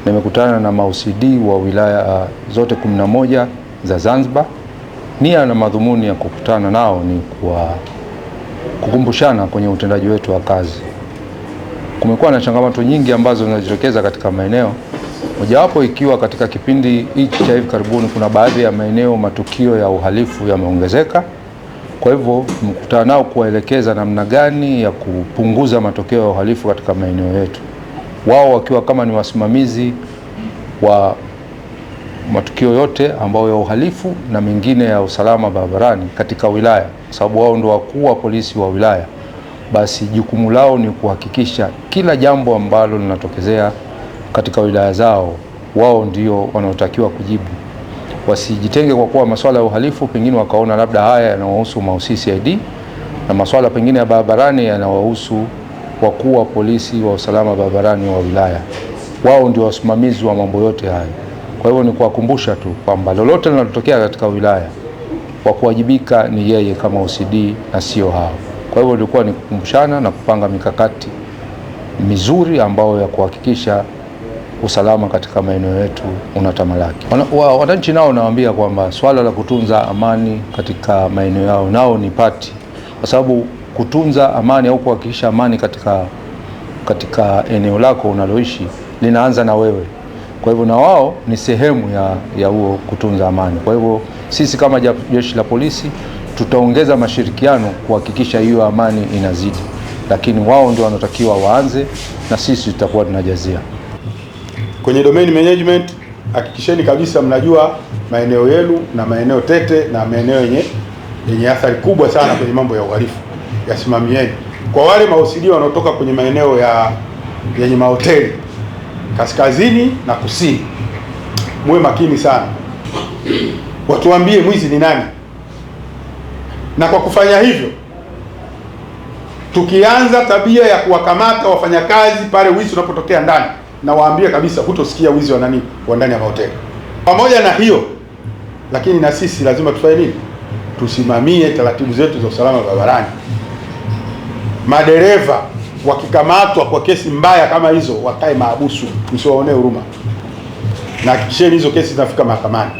Nimekutana na ma-OCD wa wilaya zote 11 za Zanzibar. Nia na madhumuni ya kukutana nao ni kukumbushana kwenye utendaji wetu wa kazi. Kumekuwa na changamoto nyingi ambazo zinajitokeza katika maeneo, mojawapo ikiwa katika kipindi hiki cha hivi karibuni kuna baadhi ya maeneo matukio ya uhalifu yameongezeka. Kwa hivyo tumekutana nao kuwaelekeza namna gani ya kupunguza matokeo ya uhalifu katika maeneo yetu, wao wakiwa kama ni wasimamizi wa matukio yote ambayo ya uhalifu na mengine ya usalama barabarani katika wilaya, kwa sababu wao ndio wakuu wa polisi wa wilaya. Basi jukumu lao ni kuhakikisha kila jambo ambalo linatokezea katika wilaya zao, wao ndio wanaotakiwa kujibu. Wasijitenge kwa kuwa masuala ya uhalifu pengine wakaona labda haya yanawahusu ma-CID na masuala pengine ya barabarani yanawahusu wakuu wa polisi wa usalama barabarani wa wilaya. Wao ndio wasimamizi wa mambo yote haya. Kwa hivyo ni kuwakumbusha tu kwamba lolote linalotokea katika wilaya, kwa kuwajibika ni yeye kama OCD na sio hao. Kwa hivyo ilikuwa ni kukumbushana na kupanga mikakati mizuri ambayo ya kuhakikisha usalama katika maeneo yetu unatamalaki. Wananchi nao nawaambia kwamba swala la kutunza amani katika maeneo yao nao ni pati, kwa sababu kutunza amani au kuhakikisha amani katika eneo lako unaloishi linaanza na wewe. Kwa hivyo na wao ni sehemu ya huo kutunza amani. Kwa hivyo sisi kama jeshi la polisi tutaongeza mashirikiano kuhakikisha hiyo amani inazidi, lakini wao ndio wanatakiwa waanze na sisi tutakuwa tunajazia. Kwenye domain management, hakikisheni kabisa mnajua maeneo yenu na maeneo tete na maeneo yenye athari kubwa sana kwenye mambo ya uhalifu, yasimamieni. Kwa wale ma-OCD wanaotoka kwenye maeneo yenye mahoteli kaskazini na kusini, muwe makini sana, watuambie mwizi ni nani. Na kwa kufanya hivyo, tukianza tabia ya kuwakamata wafanyakazi pale wizi unapotokea ndani, na waambie kabisa hutosikia wizi wa ndani ya mahoteli. Pamoja na hiyo, lakini na sisi lazima tufanye nini? Tusimamie taratibu zetu za usalama barabarani. Madereva wakikamatwa kwa kesi mbaya kama hizo, wakae mahabusu, msiwaonee huruma, na hakikisheni hizo kesi zinafika mahakamani.